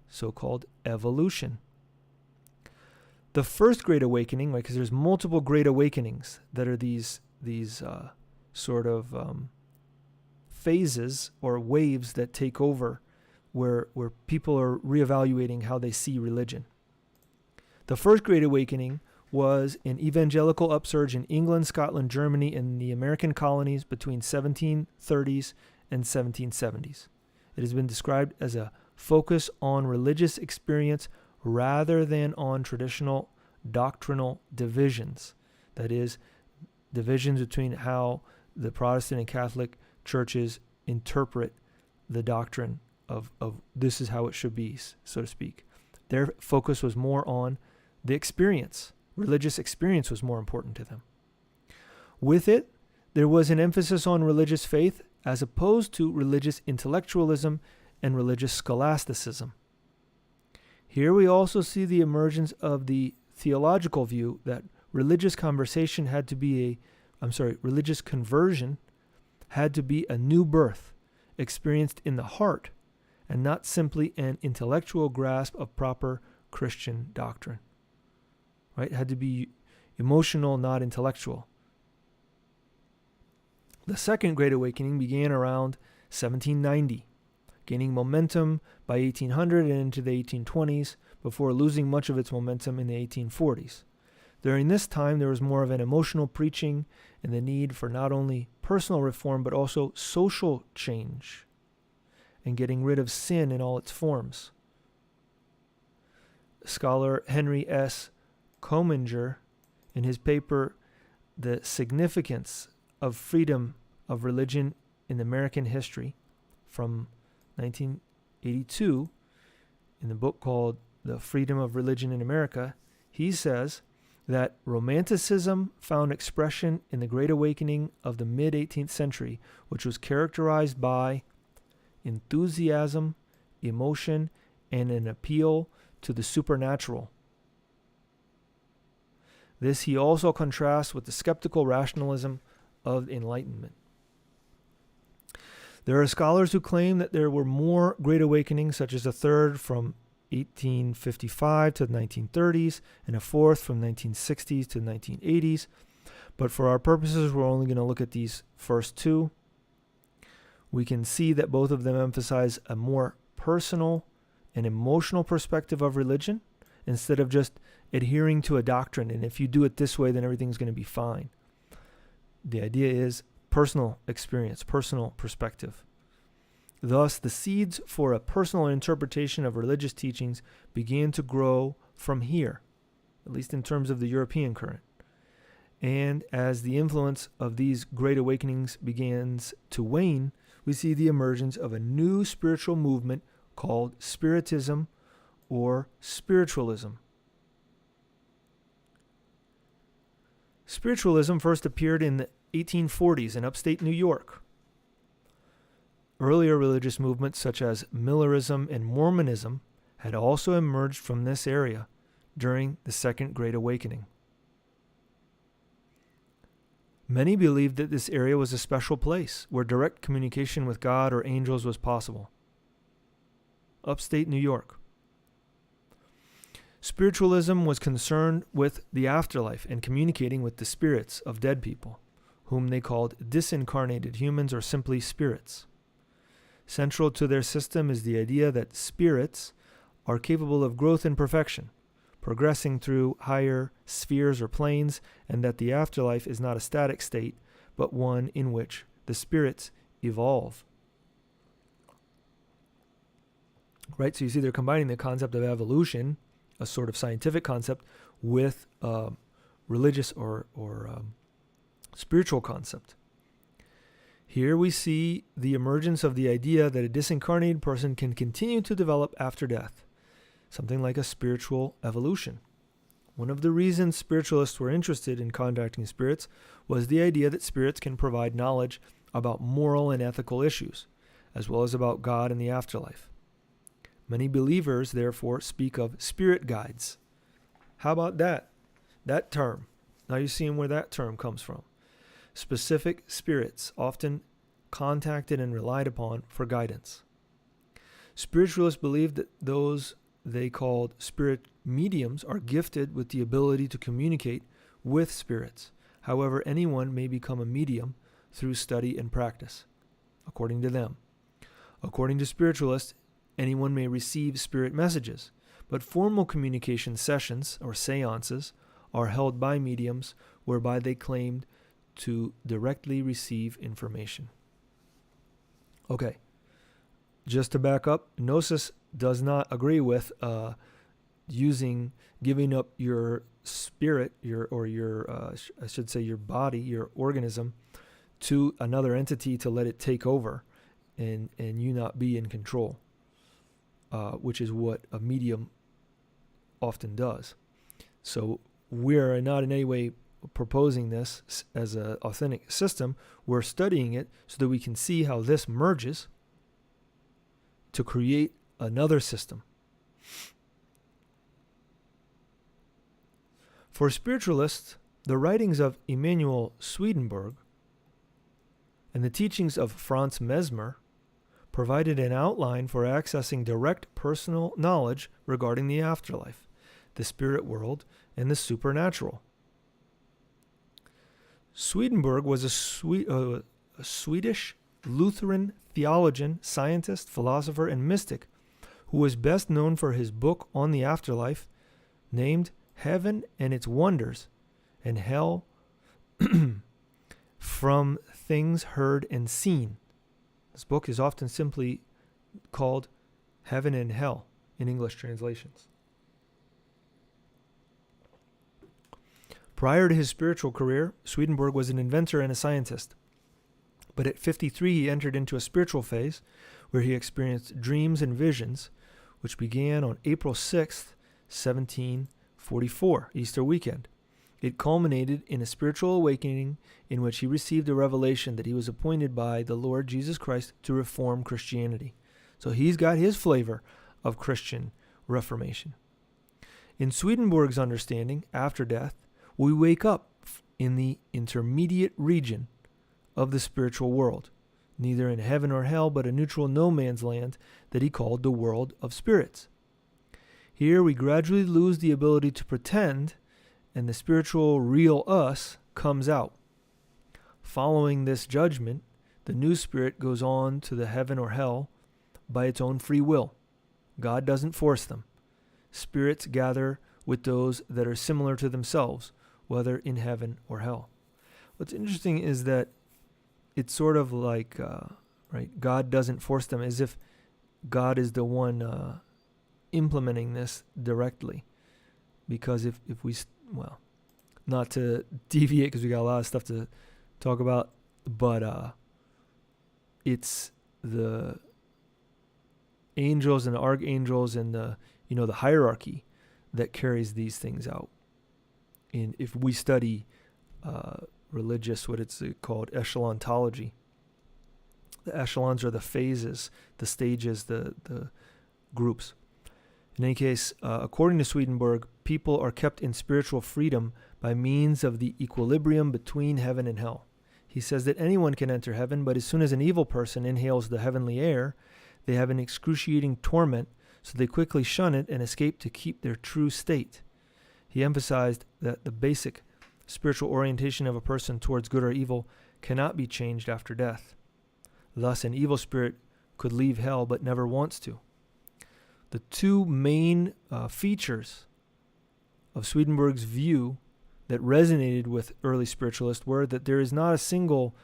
so-called evolution. The first Great Awakening, right, because there's multiple Great Awakenings that are these sort of phases or waves that take over where people are reevaluating how they see religion. The first Great Awakening was an evangelical upsurge in England, Scotland, Germany, and the American colonies between 1730s and 1770s. It has been described as a focus on religious experience rather than on traditional doctrinal divisions. That is, divisions between how the Protestant and Catholic churches interpret the doctrine of this is how it should be, so to speak. Their focus was more on the experience. Religious experience was more important to them. With it, there was an emphasis on religious faith as opposed to religious intellectualism and religious scholasticism. Here we also see the emergence of the theological view that religious conversion had to be a new birth experienced in the heart and not simply an intellectual grasp of proper Christian doctrine. Right? It had to be emotional, not intellectual. The Second Great Awakening began around 1790. gaining momentum by 1800 and into the 1820s, before losing much of its momentum in the 1840s. During this time, there was more of an emotional preaching and the need for not only personal reform, but also social change and getting rid of sin in all its forms. Scholar Henry S. Comminger, in his paper, The Significance of Freedom of Religion in American History, from 1982, in the book called The Freedom of Religion in America, he says that Romanticism found expression in the Great Awakening of the mid-18th century, which was characterized by enthusiasm, emotion, and an appeal to the supernatural. This he also contrasts with the skeptical rationalism of Enlightenment. There are scholars who claim that there were more Great Awakenings, such as a third from 1855 to the 1930s and a fourth from 1960s to 1980s. But for our purposes, we're only going to look at these first two. We can see that both of them emphasize a more personal and emotional perspective of religion instead of just adhering to a doctrine. And if you do it this way, then everything's going to be fine. The idea is personal experience, personal perspective. Thus, the seeds for a personal interpretation of religious teachings began to grow from here, at least in terms of the European current. And as the influence of these great awakenings begins to wane, we see the emergence of a new spiritual movement called Spiritism or Spiritualism. Spiritualism first appeared in the 1840s in upstate New York. Earlier religious movements such as Millerism and Mormonism had also emerged from this area during the Second Great Awakening. Many believed that this area was a special place where direct communication with God or angels was possible. Upstate New York. Spiritualism was concerned with the afterlife and communicating with the spirits of dead people, whom they called disincarnated humans or simply spirits. Central to their system is the idea that spirits are capable of growth and perfection, progressing through higher spheres or planes, and that the afterlife is not a static state, but one in which the spirits evolve. Right? So you see they're combining the concept of evolution, a sort of scientific concept, with religious or spiritual concept. Here we see the emergence of the idea that a disincarnated person can continue to develop after death, something like a spiritual evolution. One of the reasons spiritualists were interested in contacting spirits was the idea that spirits can provide knowledge about moral and ethical issues, as well as about God and the afterlife. Many believers, therefore, speak of spirit guides. How about that? That term. Now you're seeing where that term comes from. Specific spirits, often contacted and relied upon for guidance. Spiritualists believe that those they called spirit mediums are gifted with the ability to communicate with spirits. However, anyone may become a medium through study and practice, according to them. According to spiritualists, anyone may receive spirit messages, but formal communication sessions or seances are held by mediums whereby they claimed to directly receive information. Okay, just to back up, Gnosis does not agree with giving up your spirit, your body, your organism, to another entity to let it take over and you not be in control, which is what a medium often does. So we're not in any way proposing this as an authentic system. We're studying it so that we can see how this merges to create another system. For spiritualists, the writings of Emanuel Swedenborg and the teachings of Franz Mesmer provided an outline for accessing direct personal knowledge regarding the afterlife, the spirit world, and the supernatural. Swedenborg was a Swedish Lutheran theologian, scientist, philosopher, and mystic, who was best known for his book on the afterlife, named Heaven and Its Wonders, and Hell from Things Heard and Seen. This book is often simply called Heaven and Hell in English translations. Prior to his spiritual career, Swedenborg was an inventor and a scientist. But at 53, he entered into a spiritual phase where he experienced dreams and visions, which began on April 6th, 1744, Easter weekend. It culminated in a spiritual awakening in which he received a revelation that he was appointed by the Lord Jesus Christ to reform Christianity. So he's got his flavor of Christian reformation. In Swedenborg's understanding, after death, we wake up in the intermediate region of the spiritual world, neither in heaven or hell, but a neutral no man's land that he called the world of spirits. Here we gradually lose the ability to pretend, and the spiritual real us comes out. Following this judgment, the new spirit goes on to the heaven or hell by its own free will. God doesn't force them. Spirits gather with those that are similar to themselves, whether in heaven or hell. What's interesting is that it's sort of like, right, God doesn't force them, as if God is the one implementing this directly. Because if we, not to deviate because we got a lot of stuff to talk about, but it's the angels and the archangels and the hierarchy that carries these things out. And if we study religious, what it's called, echelontology, the echelons are the phases, the stages, the groups. In any case, according to Swedenborg, people are kept in spiritual freedom by means of the equilibrium between heaven and hell. He says that anyone can enter heaven, but as soon as an evil person inhales the heavenly air, they have an excruciating torment, so they quickly shun it and escape to keep their true state. He emphasized that the basic spiritual orientation of a person towards good or evil cannot be changed after death. Thus, an evil spirit could leave hell but never wants to. The two main features of Swedenborg's view that resonated with early spiritualists were that there is not a single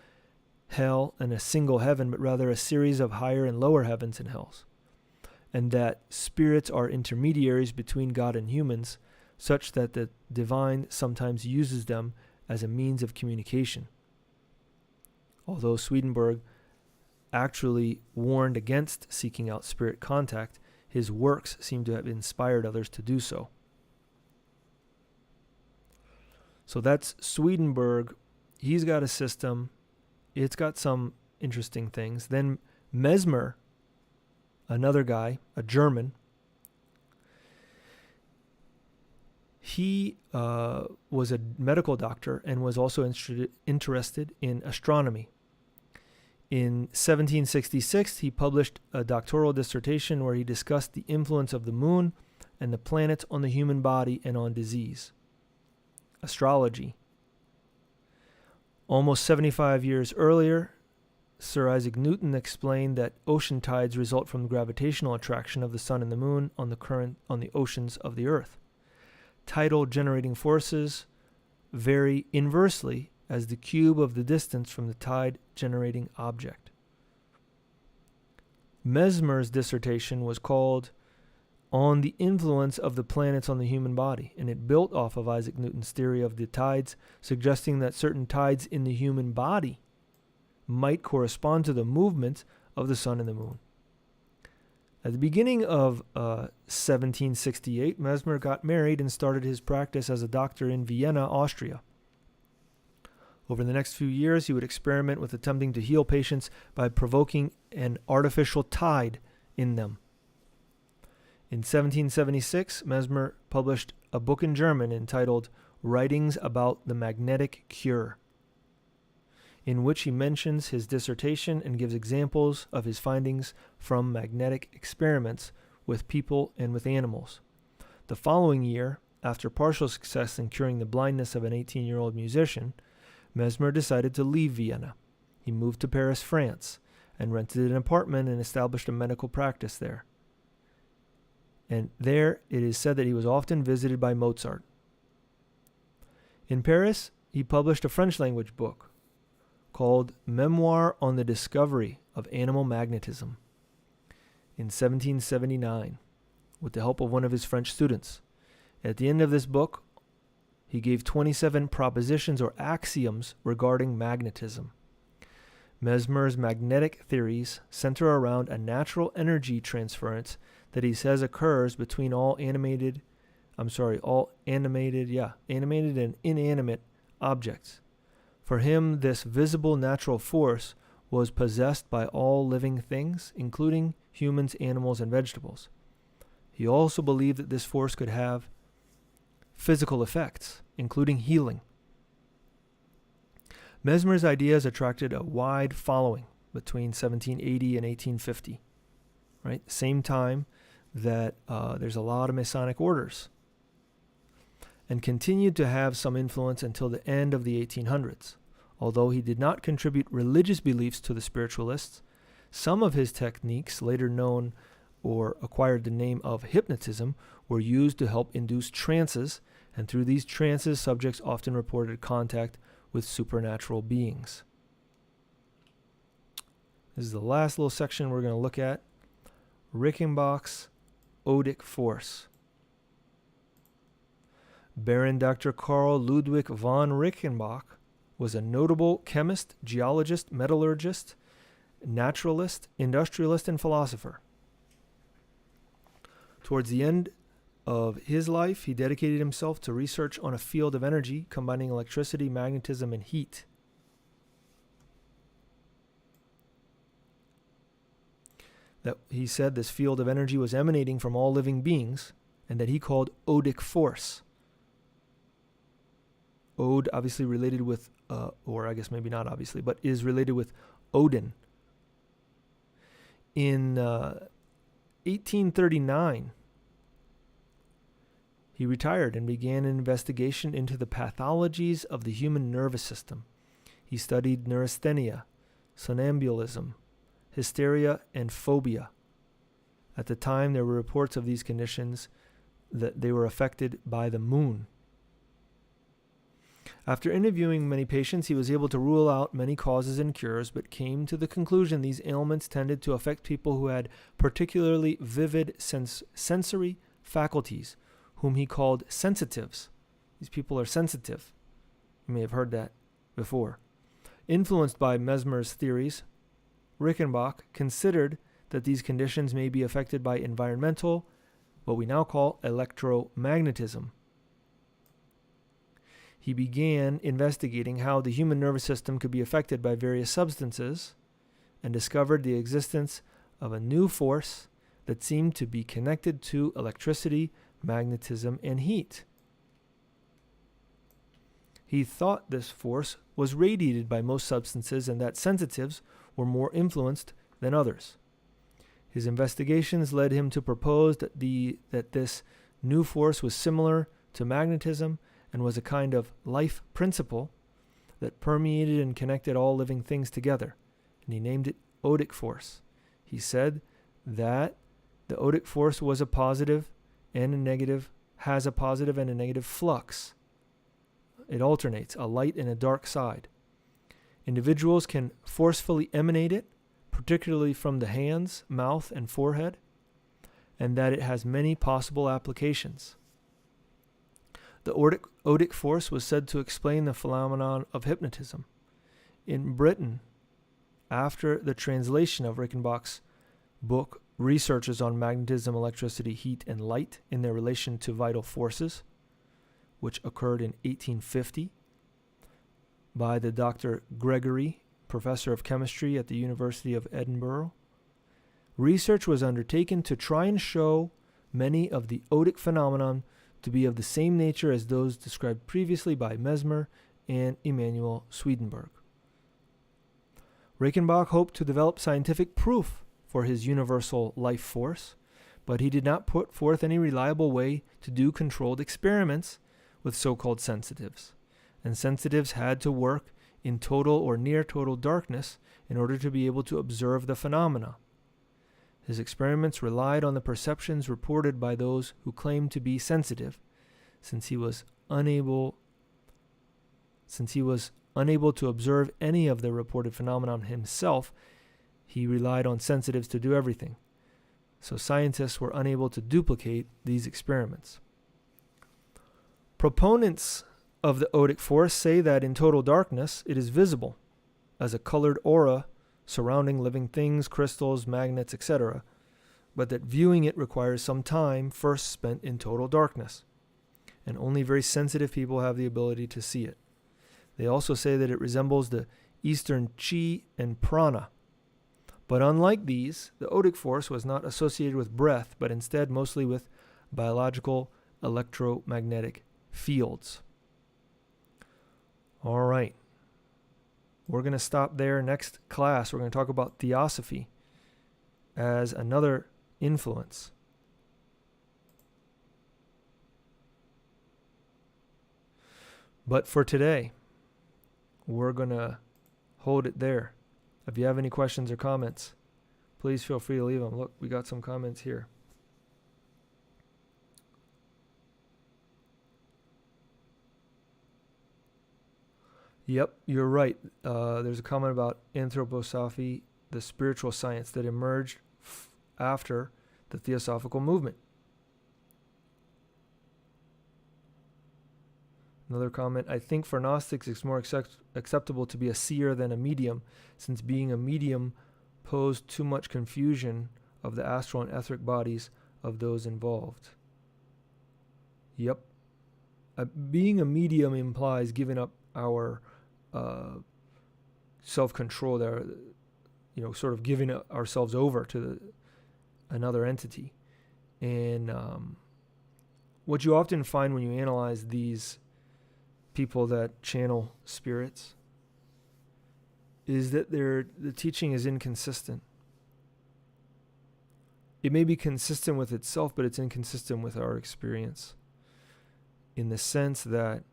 hell and a single heaven, but rather a series of higher and lower heavens and hells, and that spirits are intermediaries between God and humans, such that the divine sometimes uses them as a means of communication. Although Swedenborg actually warned against seeking out spirit contact, his works seem to have inspired others to do so. So that's Swedenborg. He's got a system. It's got some interesting things. Then Mesmer, another guy, a German, he was a medical doctor and was also interested in astronomy. In 1766, he published a doctoral dissertation where he discussed the influence of the moon and the planets on the human body and on disease. Astrology. Almost 75 years earlier, Sir Isaac Newton explained that ocean tides result from the gravitational attraction of the sun and the moon on the oceans of the earth. Tidal generating forces vary inversely as the cube of the distance from the tide generating object. Mesmer's dissertation was called On the Influence of the Planets on the Human Body, and it built off of Isaac Newton's theory of the tides, suggesting that certain tides in the human body might correspond to the movement of the sun and the moon. At the beginning of 1768, Mesmer got married and started his practice as a doctor in Vienna, Austria. Over the next few years, he would experiment with attempting to heal patients by provoking an artificial tide in them. In 1776, Mesmer published a book in German entitled Writings About the Magnetic Cure, in which he mentions his dissertation and gives examples of his findings from magnetic experiments with people and with animals. The following year, after partial success in curing the blindness of an 18-year-old musician, Mesmer decided to leave Vienna. He moved to Paris, France, and rented an apartment and established a medical practice there. And there it is said that he was often visited by Mozart. In Paris, he published a French-language book called Memoir on the Discovery of Animal Magnetism in 1779 with the help of one of his French students. At the end of this book, he gave 27 propositions or axioms regarding magnetism. Mesmer's magnetic theories center around a natural energy transference that he says occurs between all animated and inanimate objects. For him, this visible natural force was possessed by all living things, including humans, animals, and vegetables. He also believed that this force could have physical effects, including healing. Mesmer's ideas attracted a wide following between 1780 and 1850, right? Same time that there's a lot of Masonic orders, and continued to have some influence until the end of the 1800s. Although he did not contribute religious beliefs to the spiritualists, some of his techniques, later known or acquired the name of hypnotism, were used to help induce trances, and through these trances, subjects often reported contact with supernatural beings. This is the last little section we're going to look at. Reichenbach's Odic force. Baron Dr. Karl Ludwig von Reichenbach was a notable chemist, geologist, metallurgist, naturalist, industrialist, and philosopher. Towards the end of his life, he dedicated himself to research on a field of energy combining electricity, magnetism, and heat. That he said this field of energy was emanating from all living beings, and that he called Odic force. Ode, obviously related with, or I guess maybe not obviously, but is related with Odin. In 1839, he retired and began an investigation into the pathologies of the human nervous system. He studied neurasthenia, somnambulism, hysteria, and phobia. At the time, there were reports of these conditions that they were affected by the moon. After interviewing many patients, he was able to rule out many causes and cures, but came to the conclusion these ailments tended to affect people who had particularly vivid sensory faculties, whom he called sensitives. These people are sensitive. You may have heard that before. Influenced by Mesmer's theories, Reichenbach considered that these conditions may be affected by environmental, what we now call electromagnetism. He began investigating how the human nervous system could be affected by various substances and discovered the existence of a new force that seemed to be connected to electricity, magnetism, and heat. He thought this force was radiated by most substances and that sensitives were more influenced than others. His investigations led him to propose that this new force was similar to magnetism and was a kind of life principle that permeated and connected all living things together, and he named it Odic force. He said that the Odic force was a positive and a negative, has a positive and a negative flux. It alternates, a light and a dark side. Individuals can forcefully emanate it, particularly from the hands, mouth, and forehead, and that it has many possible applications. The Odic force was said to explain the phenomenon of hypnotism. In Britain, after the translation of Reichenbach's book, Researches on Magnetism, Electricity, Heat, and Light in their relation to vital forces, which occurred in 1850, by the Dr. Gregory, professor of chemistry at the University of Edinburgh, research was undertaken to try and show many of the Odic phenomenon to be of the same nature as those described previously by Mesmer and Emanuel Swedenborg. Reichenbach hoped to develop scientific proof for his universal life force, but he did not put forth any reliable way to do controlled experiments with so-called sensitives, and sensitives had to work in total or near total darkness in order to be able to observe the phenomena. His experiments relied on the perceptions reported by those who claimed to be sensitive, since he was unable to observe any of the reported phenomenon himself. He relied on sensitives to do everything. So scientists were unable to duplicate these experiments. Proponents of the Odic force say that in total darkness it is visible as a colored aura surrounding living things, crystals, magnets, etc., but that viewing it requires some time first spent in total darkness, and only very sensitive people have the ability to see it. They also say that it resembles the Eastern chi and prana. But unlike these, the Odic force was not associated with breath, but instead mostly with biological electromagnetic fields. All right. We're going to stop there. Next class, we're going to talk about theosophy as another influence. But for today, we're going to hold it there. If you have any questions or comments, please feel free to leave them. Look, we got some comments here. Yep, you're right. There's a comment about anthroposophy, the spiritual science that emerged after the theosophical movement. Another comment, I think for Gnostics it's more acceptable to be a seer than a medium, since being a medium posed too much confusion of the astral and etheric bodies of those involved. Yep. Being a medium implies giving up our self-control there, sort of giving ourselves over to another entity. And what you often find when you analyze these people that channel spirits is that the teaching is inconsistent. It may be consistent with itself, but it's inconsistent with our experience, in the sense that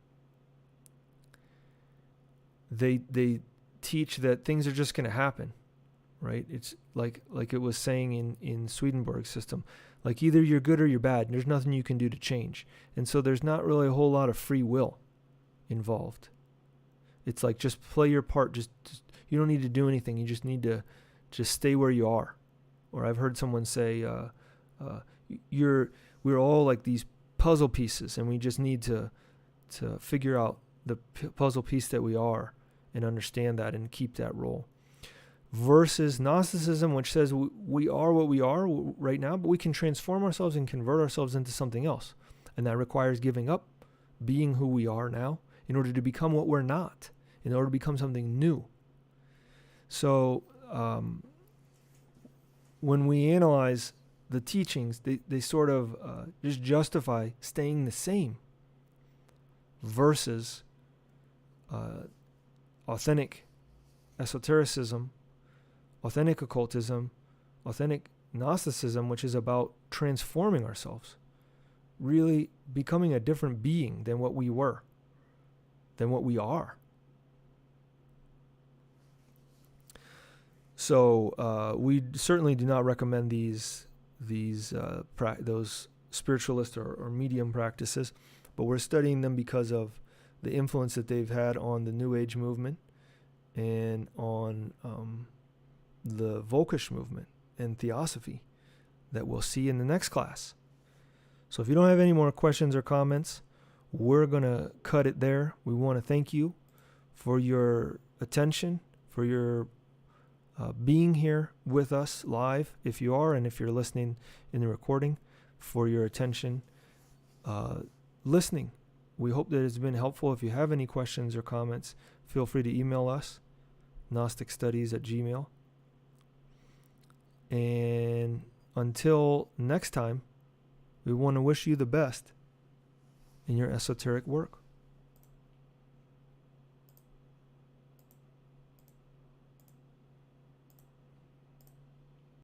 they teach that things are just going to happen, right? It's like it was saying in Swedenborg's system, like either you're good or you're bad, and there's nothing you can do to change. And so there's not really a whole lot of free will involved. It's like, just play your part. Just you don't need to do anything. You just need to just stay where you are. Or I've heard someone say, we're all like these puzzle pieces, and we just need to figure out the puzzle piece that we are and understand that and keep that role. Versus Gnosticism, which says we are what we are right now, but we can transform ourselves and convert ourselves into something else. And that requires giving up being who we are now in order to become what we're not, in order to become something new. So when we analyze the teachings, they sort of just justify staying the same versus authentic esotericism, authentic occultism, authentic Gnosticism, which is about transforming ourselves, really becoming a different being than what we were, than what we are. So we certainly do not recommend those spiritualist or medium practices, but we're studying them because of the influence that they've had on the New Age movement and on the Volkish movement and theosophy that we'll see in the next class. So if you don't have any more questions or comments, we're going to cut it there. We want to thank you for your attention, for your being here with us live, if you are, and if you're listening in the recording, for your attention listening. We hope that it's been helpful. If you have any questions or comments, feel free to email us, gnosticstudies@gmail.com. And until next time, we want to wish you the best in your esoteric work.